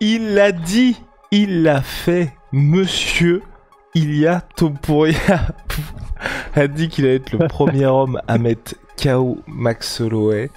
Il l'a dit, il l'a fait, monsieur Ilia Topuria a dit qu'il allait être le premier homme à mettre KO Max Holloway.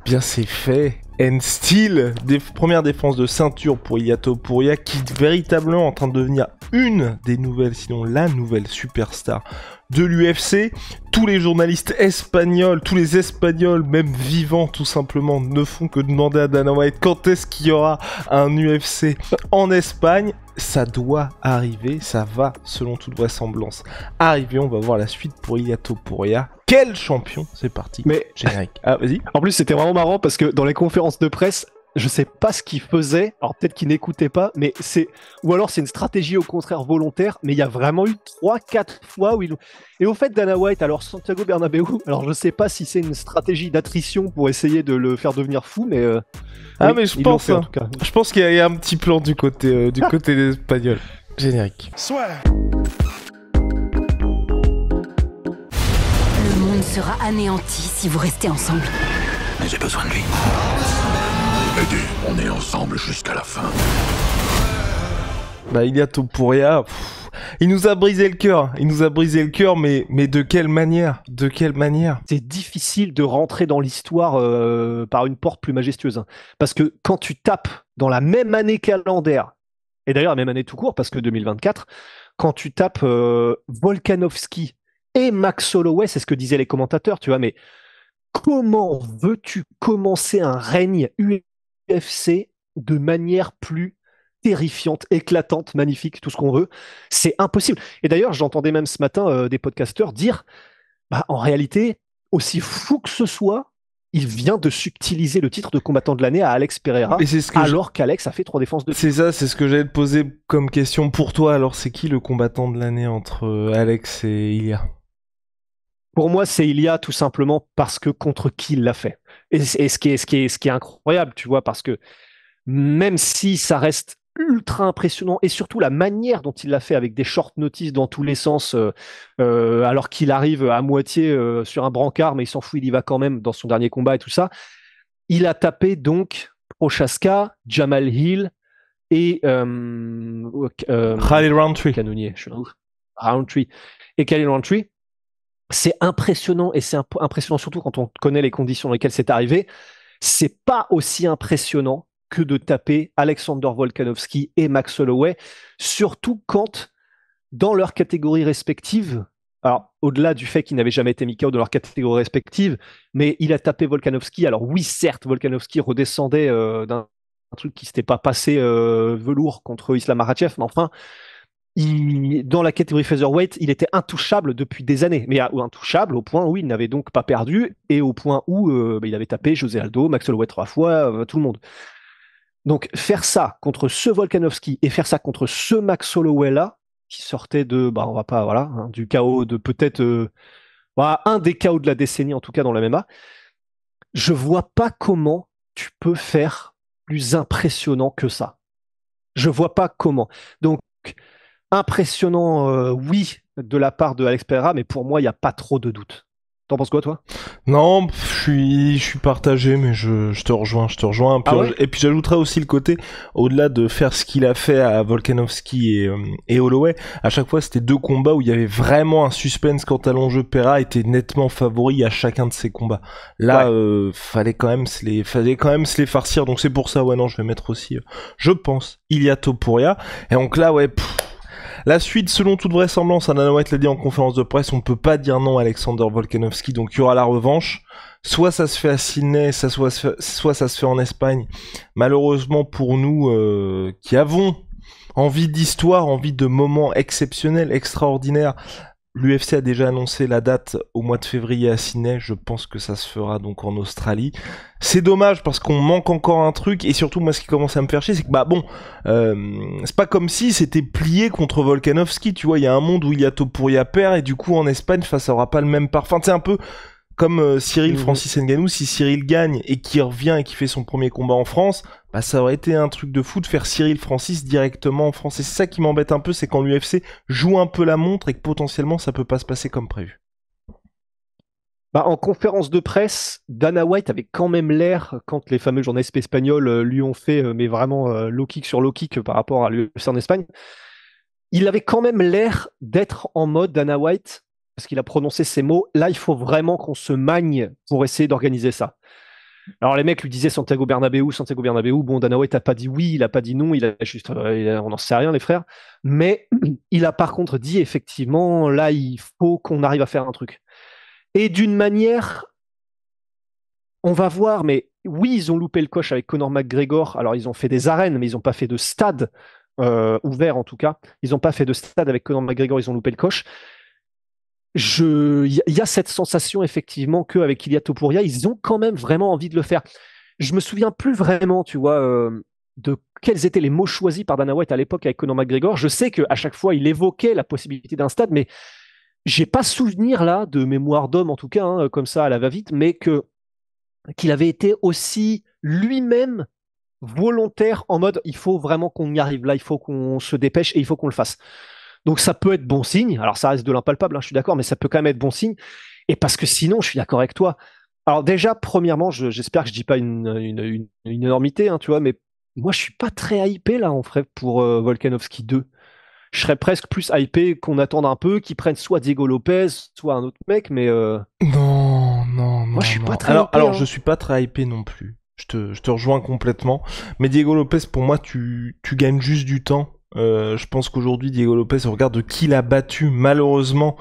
Bien c'est fait. And still, première défense de ceinture pour Ilia Topuria qui est véritablement en train de devenir une des nouvelles, sinon la nouvelle superstar de l'UFC. Tous les journalistes espagnols, tous les espagnols, même vivants tout simplement, ne font que demander à Dana White quand est-ce qu'il y aura un UFC en Espagne. Ça doit arriver, ça va selon toute vraisemblance arriver. On va voir la suite pour Ilia Topuria. Quel champion, c'est parti. Mais générique. Ah vas-y. En plus c'était vraiment marrant parce que dans les conférences de presse, je sais pas ce qu'il faisait, alors peut-être qu'il n'écoutait pas, mais c'est... Ou alors c'est une stratégie au contraire volontaire, mais il y a vraiment eu 3-4 fois où il... Et au fait, Dana White, alors Santiago Bernabéu, alors je sais pas si c'est une stratégie d'attrition pour essayer de le faire devenir fou, mais... Ah oui, mais ils l'ont fait, en tout cas. je pense qu'il y a un petit plan du côté des Espagnols. Générique. Le monde sera anéanti si vous restez ensemble. Mais j'ai besoin de lui. Eddie, on est ensemble jusqu'à la fin. Bah Ilia Topuria, il nous a brisé le cœur. Il nous a brisé le cœur, mais de quelle manière? De quelle manière? C'est difficile de rentrer dans l'histoire par une porte plus majestueuse. Hein. Parce que quand tu tapes dans la même année calendaire, et d'ailleurs la même année tout court, parce que 2024, quand tu tapes Volkanovski et Max Holloway, c'est ce que disaient les commentateurs, tu vois, mais comment veux-tu commencer un règne UFC de manière plus terrifiante, éclatante, magnifique, tout ce qu'on veut? C'est impossible. Et d'ailleurs, j'entendais même ce matin des podcasteurs dire, bah, en réalité, aussi fou que ce soit, il vient de subtiliser le titre de combattant de l'année à Alex Pereira, alors qu'Alex a fait 3 défenses de... C'est ça, c'est ce que j'allais te poser comme question pour toi. Alors, c'est qui le combattant de l'année entre Alex et Ilia? Pour moi, c'est Ilia tout simplement parce que contre qui il l'a fait. Et ce qui est incroyable, tu vois, parce que même si ça reste ultra impressionnant, et surtout la manière dont il l'a fait avec des short notices dans tous les sens, alors qu'il arrive à moitié sur un brancard, mais il s'en fout, il y va quand même dans son dernier combat et tout ça. Il a tapé donc Prochaska, Jamal Hill et Khalil Rountree. Canonnier, je suis là. Rountree et Khalil Rountree. C'est impressionnant, et c'est impressionnant surtout quand on connaît les conditions dans lesquelles c'est arrivé. C'est pas aussi impressionnant que de taper Alexander Volkanovski et Max Holloway, surtout quand, dans leurs catégories respectives, alors au-delà du fait qu'ils n'avaient jamais été mis KO dans leurs catégories respectives, mais il a tapé Volkanovski. Alors oui, certes, Volkanovski redescendait d'un truc qui s'était pas passé velours contre Islam Makhachev, mais enfin, dans la catégorie featherweight, il était intouchable depuis des années, mais intouchable au point où il n'avait donc pas perdu et au point où il avait tapé José Aldo, Max Holloway 3 fois, tout le monde. Donc faire ça contre ce Volkanovski et faire ça contre ce Max Holloway là, qui sortait de, bah on va pas, voilà, hein, du chaos de peut-être voilà, un des chaos de la décennie en tout cas dans la MMA, je vois pas comment tu peux faire plus impressionnant que ça. Je vois pas comment. Donc impressionnant, oui, de la part de Alex Pereira, mais pour moi, il n'y a pas trop de doute. T'en penses quoi, toi? Non, je suis partagé, mais je te rejoins. Puis Ah ouais? et puis j'ajouterais aussi le côté, au-delà de faire ce qu'il a fait à Volkanovski et Holloway, à chaque fois c'était 2 combats où il y avait vraiment un suspense quant à l'enjeu. Pereira était nettement favori à chacun de ses combats. Là, fallait quand même se les farcir. Donc c'est pour ça, ouais, non, je vais mettre aussi, je pense, Ilia Topuria. Et donc là, ouais. La suite, selon toute vraisemblance, Dana White l'a dit en conférence de presse, on peut pas dire non à Alexander Volkanovski, donc il y aura la revanche. Soit ça se fait à Sydney, soit ça se fait en Espagne. Malheureusement pour nous, qui avons envie d'histoire, envie de moments exceptionnels, extraordinaires, l'UFC a déjà annoncé la date au mois de février à Sydney. Je pense que ça se fera donc en Australie. C'est dommage parce qu'on manque encore un truc, et surtout moi ce qui commence à me faire chier, c'est que bah bon, c'est pas comme si c'était plié contre Volkanovski, tu vois. Il y a un monde où Ilia Topuria perd, et du coup en Espagne, ça aura pas le même parfum. C'est un peu comme Cyril Francis Ngannou. Si Cyril gagne et qu'il revient et qu'il fait son premier combat en France, bah ça aurait été un truc de fou de faire Cyril Francis directement en France. Et c'est ça qui m'embête un peu, c'est quand l'UFC joue un peu la montre et que potentiellement ça peut pas se passer comme prévu. Bah, en conférence de presse, Dana White avait quand même l'air, quand les fameux journalistes espagnols lui ont fait, mais vraiment low kick sur low kick par rapport à l'UFC en Espagne, il avait quand même l'air d'être en mode Dana White, parce qu'il a prononcé ces mots. Là, il faut vraiment qu'on se magne pour essayer d'organiser ça. Alors les mecs lui disaient Santiago Bernabéu, Santiago Bernabéu. Bon, Dana White n'a pas dit oui, il n'a pas dit non, il a juste, on n'en sait rien les frères. Mais il a par contre dit effectivement, là, il faut qu'on arrive à faire un truc. Et d'une manière, on va voir, mais oui, ils ont loupé le coche avec Conor McGregor. Alors, ils ont fait des arènes, mais ils n'ont pas fait de stade ouvert, en tout cas. Ils n'ont pas fait de stade avec Conor McGregor, ils ont loupé le coche. Il y a cette sensation, effectivement, qu'avec Ilia Topuria, ils ont quand même vraiment envie de le faire. Je me souviens plus vraiment, tu vois, de quels étaient les mots choisis par Dana White à l'époque avec Conor McGregor. Je sais qu'à chaque fois, il évoquait la possibilité d'un stade, mais j'ai pas souvenir là de mémoire d'homme en tout cas, hein, comme ça à la va-vite, mais qu'il avait été aussi lui-même volontaire en mode il faut vraiment qu'on y arrive là, il faut qu'on se dépêche et il faut qu'on le fasse. Donc ça peut être bon signe. Alors ça reste de l'impalpable, hein, je suis d'accord, mais ça peut quand même être bon signe. Et parce que sinon, je suis d'accord avec toi. Alors déjà, premièrement, j'espère que je dis pas une énormité, hein, tu vois, mais moi je suis pas très hypé là en vrai pour Volkanovski 2. Je serais presque plus hypé qu'on attende un peu, qu'ils prennent soit Diego Lopez, soit un autre mec, mais Non, moi je suis pas très alors, hypé. alors hein. je suis pas très hypé non plus. Je te rejoins complètement. Mais Diego Lopez, pour moi, tu gagnes juste du temps. Je pense qu'aujourd'hui, Diego Lopez, on regarde qui l'a battu, malheureusement.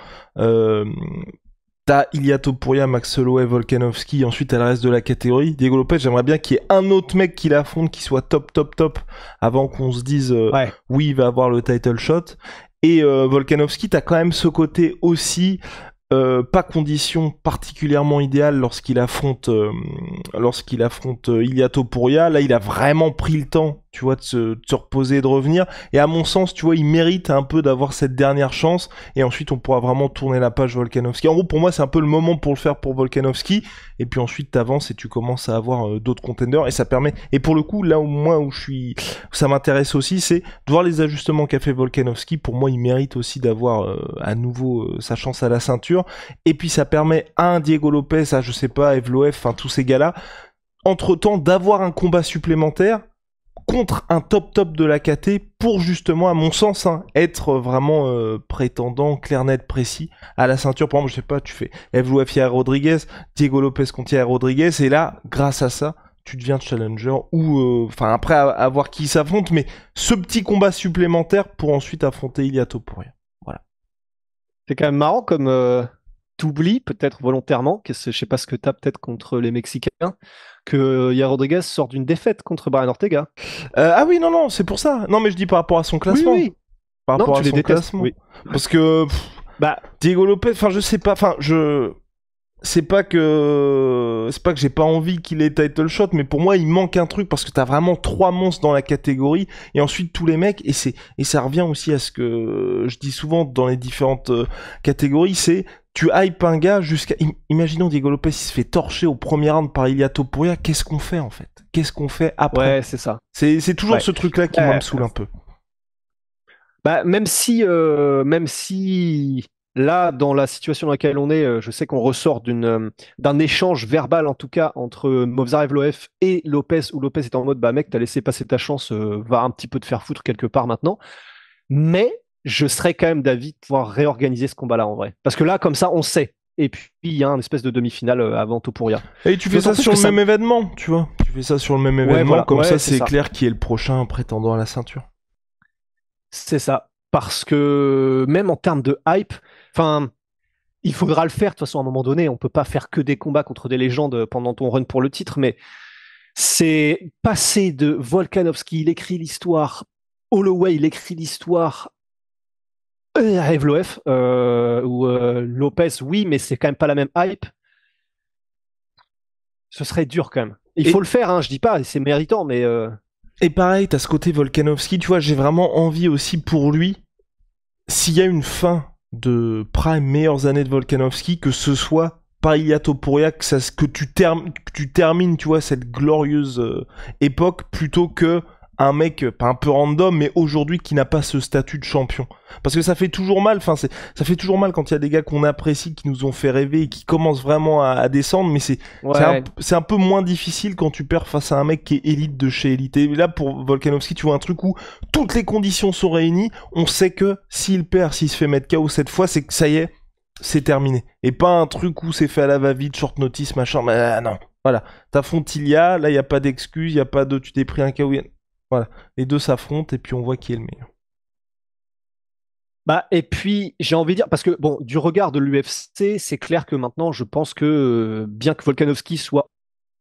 T'as Ilia Topuria, Max Holloway, Volkanovski, ensuite t'as le reste de la catégorie. Diego Lopez, j'aimerais bien qu'il y ait un autre mec qui l'affronte, qui soit top, avant qu'on se dise Ouais. oui, il va avoir le title shot. Et Volkanovski, t'as quand même ce côté aussi pas condition particulièrement idéale lorsqu'il affronte Ilia Topuria. Là, il a vraiment pris le temps, tu vois, de se reposer et de revenir. Et à mon sens, tu vois, il mérite un peu d'avoir cette dernière chance. Et ensuite, on pourra vraiment tourner la page Volkanovski. En gros, pour moi, c'est un peu le moment pour le faire pour Volkanovski. Et puis ensuite, t'avances et tu commences à avoir d'autres contenders. Et ça permet. Et pour le coup, là où moi, où ça m'intéresse aussi, c'est de voir les ajustements qu'a fait Volkanovski. Pour moi, il mérite aussi d'avoir à nouveau sa chance à la ceinture. Et puis ça permet à un Diego Lopez, à je sais pas, Evloev, enfin tous ces gars-là, entre-temps d'avoir un combat supplémentaire contre un top de la KT pour justement, à mon sens, hein, être vraiment prétendant, clair, net, précis à la ceinture. Par exemple, je sais pas, tu fais Evloev, Yair Rodriguez, Diego Lopez contre Yair Rodriguez, et là, grâce à ça, tu deviens challenger ou enfin après à voir qui s'affronte, mais ce petit combat supplémentaire pour ensuite affronter Ilia Topuria. Voilà. C'est quand même marrant comme t'oublies, peut-être volontairement, je sais pas ce que t'as peut-être contre les Mexicains, que Yair Rodriguez sort d'une défaite contre Brian Ortega. Ah oui, non, c'est pour ça. Non, mais je dis par rapport à son classement. Oui. Par Non, rapport tu à les son détestes, classement. oui. Parce que Bah, Diego Lopez, enfin je sais pas, c'est pas que j'ai pas envie qu'il ait title shot, mais pour moi il manque un truc parce que t'as vraiment 3 monstres dans la catégorie et ensuite tous les mecs et ça revient aussi à ce que je dis souvent dans les différentes catégories, c'est tu hype un gars jusqu'à imaginons Diego Lopez il se fait torcher au premier round par Ilia Topuria, qu'est-ce qu'on fait en fait? Qu'est-ce qu'on fait après? ouais, c'est ça. C'est toujours ce truc là qui moi me saoule un peu. Bah, même si là, dans la situation dans laquelle on est, je sais qu'on ressort d'un échange verbal, en tout cas, entre Movsar Evloev et Lopez, où Lopez est en mode, bah mec, t'as laissé passer ta chance, va un petit peu te faire foutre quelque part maintenant. Mais je serais quand même d'avis de pouvoir réorganiser ce combat-là en vrai. Parce que là, comme ça, on sait. Et puis, il y a une espèce de demi-finale avant Topuria. Et tu fais ça sur le même événement, tu vois. Tu fais ça sur le même événement, voilà. comme Ouais, ça, c'est ça. clair qui est le prochain prétendant à la ceinture. C'est ça. Parce que même en termes de hype, enfin, il faudra le faire de toute façon à un moment donné. On peut pas faire que des combats contre des légendes pendant ton run pour le titre, mais c'est passer de Volkanovski, il écrit l'histoire, Holloway, il écrit l'histoire, Evloev ou Lopez, oui, mais c'est quand même pas la même hype. Ce serait dur quand même. Il faut le faire, hein, je dis pas, c'est méritant, mais Et pareil, t'as ce côté Volkanovski, tu vois, j'ai vraiment envie aussi pour lui, s'il y a une fin de prime meilleures années de Volkanovski, que ce soit par Ilia Topuria, que tu termines, tu vois, cette glorieuse époque, plutôt que un mec, pas un peu random, mais aujourd'hui qui n'a pas ce statut de champion. Parce que ça fait toujours mal, ça fait toujours mal quand il y a des gars qu'on apprécie, qui nous ont fait rêver et qui commencent vraiment à descendre, mais c'est un peu moins difficile quand tu perds face à un mec qui est élite de chez élite. Et là, pour Volkanovski, tu vois un truc où toutes les conditions sont réunies, on sait que s'il perd, s'il se fait mettre KO cette fois, c'est que ça y est, c'est terminé. Et pas un truc où c'est fait à la va-vite, short notice, machin, mais non. Voilà. T'affrontes Ilya, là, il n'y a pas d'excuse, il n'y a pas de tu t'es pris un KO. Voilà. Les deux s'affrontent et puis on voit qui est le meilleur. Bah, et puis, j'ai envie de dire, parce que, bon, du regard de l'UFC, c'est clair que maintenant, je pense que, bien que Volkanovski soit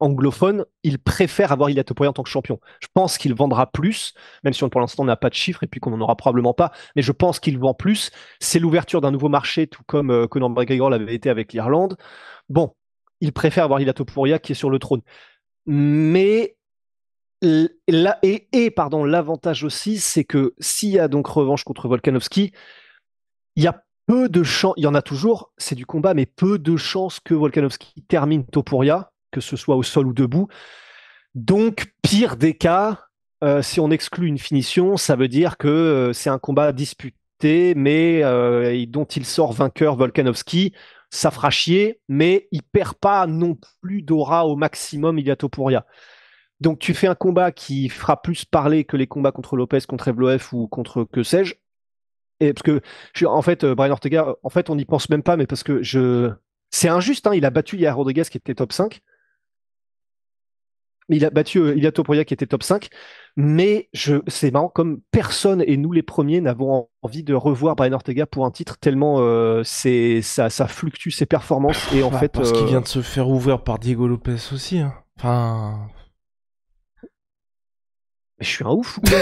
anglophone, il préfère avoir Ilia Topuria en tant que champion. Je pense qu'il vendra plus, même si pour l'instant on n'a pas de chiffres et puis qu'on n'en aura probablement pas, mais je pense qu'il vend plus. C'est l'ouverture d'un nouveau marché, tout comme Conor McGregor l'avait été avec l'Irlande. Bon, il préfère avoir Ilia Topuria qui est sur le trône. Mais l'avantage aussi, c'est que s'il y a donc revanche contre Volkanovski, il y a peu de chances, il y en a toujours, c'est du combat, mais peu de chances que Volkanovski termine Topuria, que ce soit au sol ou debout. Donc, pire des cas, si on exclut une finition, ça veut dire que c'est un combat disputé, mais dont il sort vainqueur Volkanovski. Ça fera chier, mais il perd pas non plus d'aura au maximum Ilia Topuria. Donc, tu fais un combat qui fera plus parler que les combats contre Lopez, contre Evloev ou contre que sais-je. Et parce que, en fait, Brian Ortega, en fait, on n'y pense même pas, mais parce que c'est injuste, hein, il a battu Yair Rodriguez qui était top 5. Il a battu Ilia Topuria qui était top 5. Mais c'est marrant, comme personne, et nous les premiers, n'avons envie de revoir Brian Ortega pour un titre, tellement ça fluctue ses performances. Et en fait, parce qu'il vient de se faire ouvrir par Diego Lopez aussi. Hein. Enfin... Mais je suis un ouf ou quoi,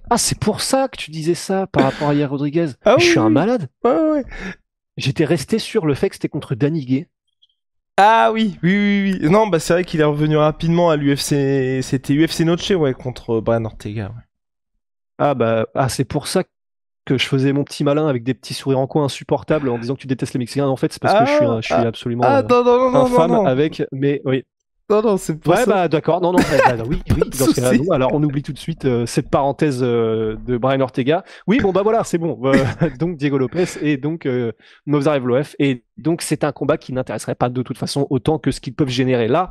Ah, c'est pour ça que tu disais ça par rapport à Yair Rodriguez. Ah, je suis un malade. Ouais. J'étais resté sur le fait que c'était contre Danny Gay. Ah oui. Non, bah c'est vrai qu'il est revenu rapidement à l'UFC. C'était UFC Noche, ouais, contre Brian Ortega. Ouais. C'est pour ça que je faisais mon petit malin avec des petits sourires en coin insupportables en disant que tu détestes les Mexicains. En fait, c'est parce que je suis absolument infâme avec. Mais oui. Non, c'est pas ça. Ouais, bah d'accord, non, oui, dans ce cas-là, alors on oublie tout de suite cette parenthèse de Brian Ortega. Oui, bon, bah voilà, c'est bon. Donc Diego Lopez et donc Movsar Evloev. Et donc c'est un combat qui n'intéresserait pas de toute façon autant que ce qu'ils peuvent générer là.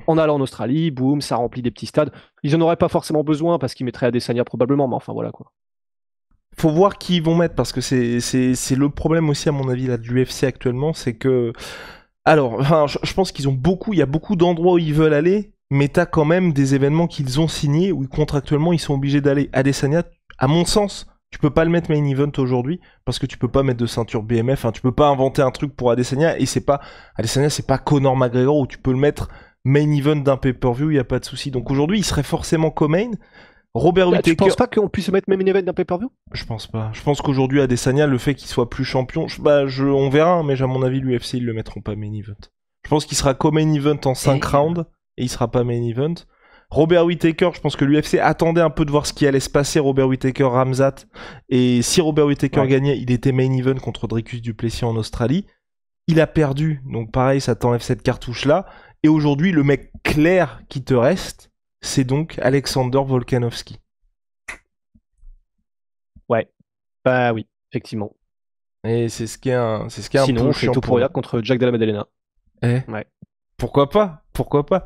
En allant en Australie, boum, ça remplit des petits stades. Ils en auraient pas forcément besoin parce qu'ils mettraient Adesanya probablement, mais enfin voilà quoi. Faut voir qui ils vont mettre parce que c'est le problème aussi à mon avis là de l'UFC actuellement, c'est que alors, enfin, je pense qu'il y a beaucoup d'endroits où ils veulent aller, mais t'as quand même des événements qu'ils ont signés où contractuellement ils sont obligés d'aller. Adesanya, à mon sens, tu peux pas le mettre main event aujourd'hui parce que tu peux pas mettre de ceinture BMF, hein, tu peux pas inventer un truc pour Adesanya et Adesanya c'est pas Conor McGregor où tu peux le mettre main event d'un pay-per-view, il y a pas de souci. Donc aujourd'hui, il serait forcément co-main. Robert Whittaker. Tu penses pas qu'on puisse mettre même une event d'un pay-per-view ? Je pense pas. Je pense qu'aujourd'hui, Adesanya, le fait qu'il soit plus champion, on verra, hein, mais à mon avis, l'UFC, ils le mettront pas main event. Je pense qu'il sera co-main event en 5 rounds, et il sera pas main event. Robert Whittaker, je pense que l'UFC attendait un peu de voir ce qui allait se passer, Robert Whittaker, Ramzat, et si Robert Whittaker gagnait, il était main event contre Dricus du Plessis en Australie. Il a perdu, donc pareil, ça t'enlève cette cartouche-là, et aujourd'hui, le mec clair qui te reste, c'est donc Alexander Volkanovski. Ouais, bah oui, effectivement. Et c'est ce qui est un Sinon, c'est Topuria contre Jack Della Maddalena. Ouais. Pourquoi pas ?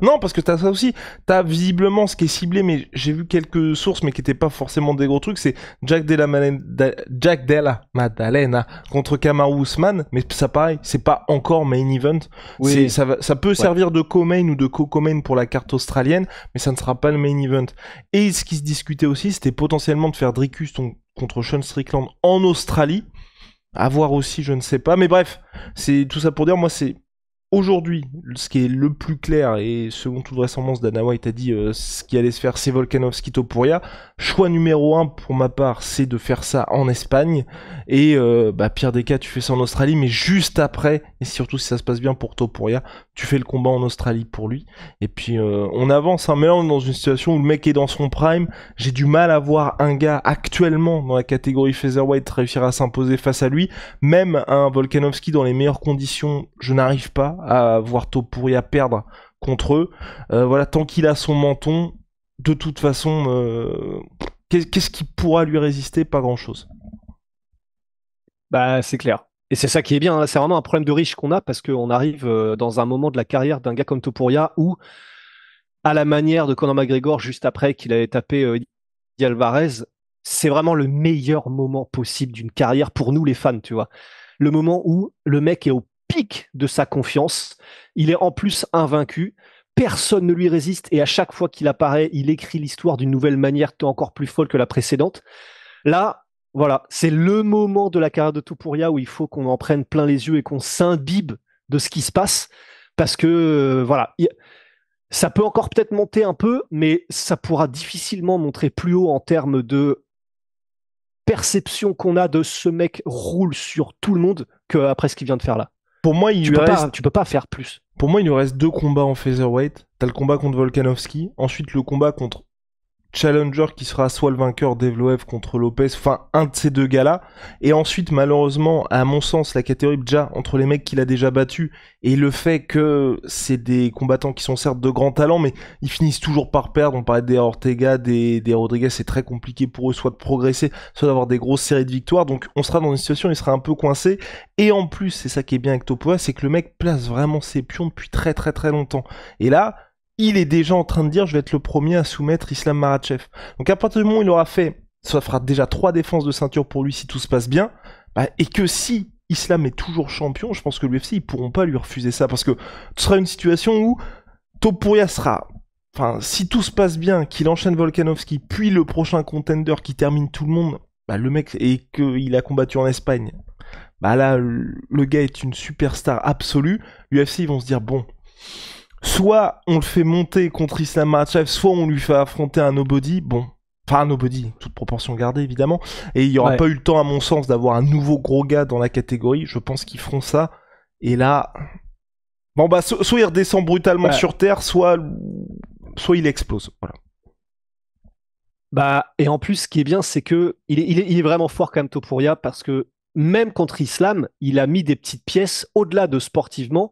Non, parce que t'as ça aussi. T'as visiblement ce qui est ciblé, mais j'ai vu quelques sources, mais qui étaient pas forcément des gros trucs. C'est Jack Della Maddalena contre Kamaru Usman, mais ça pareil, c'est pas encore main event. Oui. Ça peut servir de co-main ou de co-main pour la carte australienne, mais ça ne sera pas le main event. Et ce qui se discutait aussi, c'était potentiellement de faire Dricus contre Sean Strickland en Australie. À voir aussi, je ne sais pas. Mais bref, c'est tout ça pour dire, moi, c'est aujourd'hui, ce qui est le plus clair, et selon toute vraisemblance, Dana White a dit ce qui allait se faire, c'est Volkanovski Topuria. Choix numéro 1 pour ma part, c'est de faire ça en Espagne. Et pire des cas, tu fais ça en Australie, mais juste après, et surtout si ça se passe bien pour Topuria, tu fais le combat en Australie pour lui. Et puis on avance, hein, mais là on est dans une situation où le mec est dans son prime. J'ai du mal à voir un gars actuellement dans la catégorie featherweight réussir à s'imposer face à lui. Même un Volkanovski dans les meilleures conditions, je n'arrive pas à voir Topuria perdre contre eux. Voilà, tant qu'il a son menton, de toute façon, qu'est-ce qui pourra lui résister? Pas grand-chose. Bah, c'est clair. Et c'est ça qui est bien, hein. C'est vraiment un problème de riche qu'on a parce qu'on arrive dans un moment de la carrière d'un gars comme Topuria où, à la manière de Conor McGregor, juste après qu'il avait tapé Eddie Alvarez, c'est vraiment le meilleur moment possible d'une carrière pour nous les fans, tu vois. Le moment où le mec est au pic de sa confiance, il est en plus invaincu, personne ne lui résiste et à chaque fois qu'il apparaît, il écrit l'histoire d'une nouvelle manière encore plus folle que la précédente. Là, voilà, c'est le moment de la carrière de Topuria où il faut qu'on en prenne plein les yeux et qu'on s'imbibe de ce qui se passe parce que voilà, ça peut encore peut-être monter un peu, mais ça pourra difficilement montrer plus haut en termes de perception qu'on a de ce mec roule sur tout le monde qu'après ce qu'il vient de faire là. Pour moi, tu peux pas faire plus. Pour moi, il nous reste 2 combats en featherweight. T'as le combat contre Volkanovski, ensuite le combat contre challenger qui sera soit le vainqueur d'Evloev contre Lopez, enfin un de ces 2 gars-là, et ensuite malheureusement, à mon sens, la catégorie déjà entre les mecs qu'il a déjà battus et le fait que c'est des combattants qui sont certes de grands talents, mais ils finissent toujours par perdre. On parlait des Ortega, des Rodriguez, c'est très compliqué pour eux soit de progresser, soit d'avoir des grosses séries de victoires, donc on sera dans une situation où il sera un peu coincé, et en plus, c'est ça qui est bien avec Topuria, c'est que le mec place vraiment ses pions depuis très très très longtemps, et là, il est déjà en train de dire je vais être le premier à soumettre Islam Makhachev. Donc à partir du moment où il aura fait, ça fera déjà 3 défenses de ceinture pour lui si tout se passe bien, et que si Islam est toujours champion, je pense que l'UFC ils pourront pas lui refuser ça parce que ce sera une situation où Topuria sera, enfin si tout se passe bien, qu'il enchaîne Volkanovski, puis le prochain contender qui termine tout le monde, le mec et qu'il a combattu en Espagne, là le gars est une superstar absolue. L'UFC ils vont se dire bon. Soit on le fait monter contre Islam Makhachev, soit on lui fait affronter un nobody. Bon, enfin un nobody, toute proportion gardée évidemment. Et il n'y aura pas eu le temps, à mon sens, d'avoir un nouveau gros gars dans la catégorie. Je pense qu'ils feront ça. Et là, bon soit il redescend brutalement sur terre, soit il explose. Voilà. Et en plus, ce qui est bien, c'est que il est vraiment fort quand même Topuria parce que même contre Islam, il a mis des petites pièces au-delà de sportivement.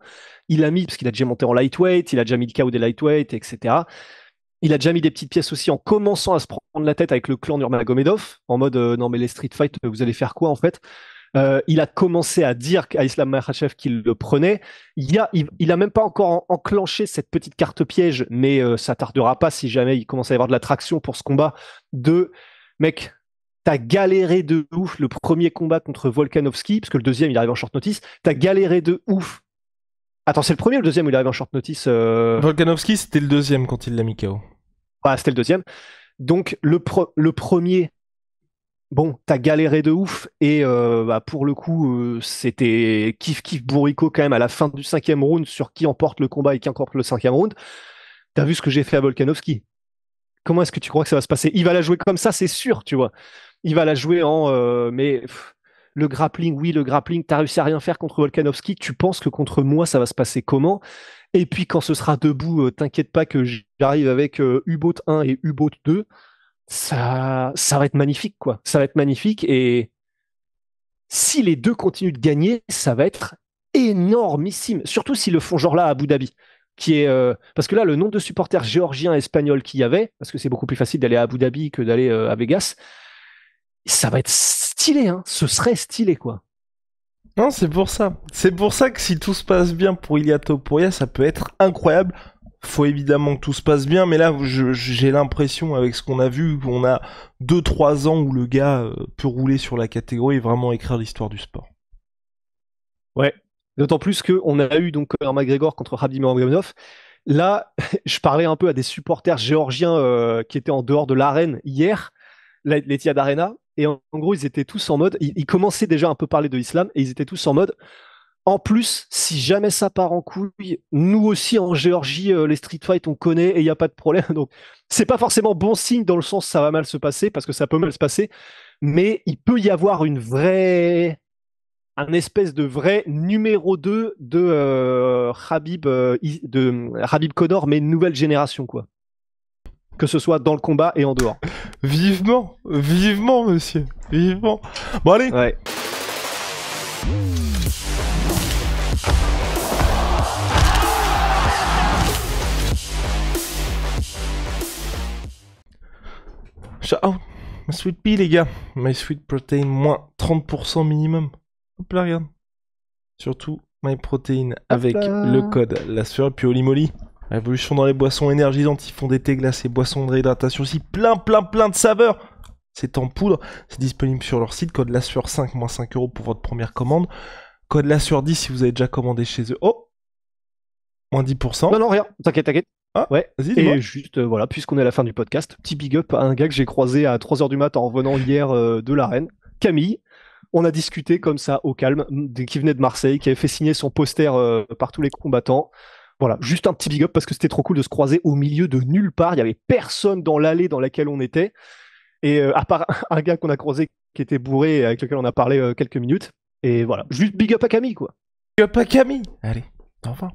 Il a mis, parce qu'il a déjà monté en lightweight, il a déjà mis le KO des lightweight, etc. Il a déjà mis des petites pièces aussi en commençant à se prendre la tête avec le clan Nurmagomedov, en mode non mais les street fight, vous allez faire quoi en fait? Il a commencé à dire à Islam Makhachev qu'il le prenait. Il a même pas encore enclenché cette petite carte piège, mais ça tardera pas si jamais il commence à y avoir de la traction pour ce combat de mec. T'as galéré de ouf le premier combat contre Volkanovski, parce que le deuxième il arrive en short notice. T'as galéré de ouf. Attends, c'est le premier ou le deuxième où il arrive en short notice Volkanovski, c'était le deuxième quand il l'a mis KO. Ah, c'était le deuxième. Donc, le premier, bon, t'as galéré de ouf. Et pour le coup, c'était kiff bourrico quand même à la fin du 5e round sur qui emporte le combat et qui emporte le 5e round. T'as vu ce que j'ai fait à Volkanovski? Comment est-ce que tu crois que ça va se passer? Il va la jouer comme ça, c'est sûr, tu vois. Il va la jouer en... le grappling, oui, le grappling, t'as réussi à rien faire contre Volkanovski, tu penses que contre moi, ça va se passer comment? Et puis quand ce sera debout, t'inquiète pas que j'arrive avec U-Boat 1 et U-Boat 2, ça va être magnifique, quoi. Ça va être magnifique, et si les deux continuent de gagner, ça va être énormissime, surtout s'ils le font genre là à Abu Dhabi. Parce que là, le nombre de supporters géorgiens et espagnols qu'il y avait, parce que c'est beaucoup plus facile d'aller à Abu Dhabi que d'aller à Vegas, ça va être stylé, hein. Ce serait stylé, quoi. Non, c'est pour ça. C'est pour ça que si tout se passe bien pour Ilia Topuria, ça peut être incroyable. Faut évidemment que tout se passe bien, mais là, j'ai l'impression, avec ce qu'on a vu, qu'on a 2-3 ans où le gars peut rouler sur la catégorie et vraiment écrire l'histoire du sport. Ouais. D'autant plus qu'on a eu donc Conor McGregor contre Khabib Nurmagomedov. Là, je parlais un peu à des supporters géorgiens qui étaient en dehors de l'arène hier, l'Etihad Arena, et en gros, ils étaient tous en mode, ils commençaient déjà un peu parler de l'islam, et ils étaient tous en mode, en plus, si jamais ça part en couille, nous aussi en Géorgie, les street fight, on connaît et il n'y a pas de problème. Donc, c'est pas forcément bon signe dans le sens ça va mal se passer, parce que ça peut mal se passer, mais il peut y avoir un espèce de vrai numéro 2 de Khabib Conor, mais nouvelle génération, quoi. Que ce soit dans le combat et en dehors. Vivement, monsieur, vivement. Bon, allez. Ouais. Shout out. My sweet pea, les gars. My sweet protein, moins 30% minimum. Hop là, regarde. Surtout, my protein avec le code la sueur. Puis Oli révolution dans les boissons énergisantes. Ils font des thés glacés, boissons de réhydratation aussi. Plein de saveurs. C'est en poudre. C'est disponible sur leur site. Code la sueur 5, moins 5 € pour votre première commande. Code la sueur 10 si vous avez déjà commandé chez eux. Oh, moins 10%. Non, rien. T'inquiète. Ah, ouais. Vas-y, dis-moi. Et juste, voilà, puisqu'on est à la fin du podcast, petit big up à un gars que j'ai croisé à 3h du mat en revenant hier de l'arène, Camille. On a discuté comme ça au calme, qui venait de Marseille, qui avait fait signer son poster par tous les combattants. Voilà, juste un petit big up parce que c'était trop cool de se croiser au milieu de nulle part. Il y avait personne dans l'allée dans laquelle on était. Et à part un gars qu'on a croisé qui était bourré et avec lequel on a parlé quelques minutes. Et voilà, juste big up à Camille, quoi. Big up à Camille. Allez, au revoir.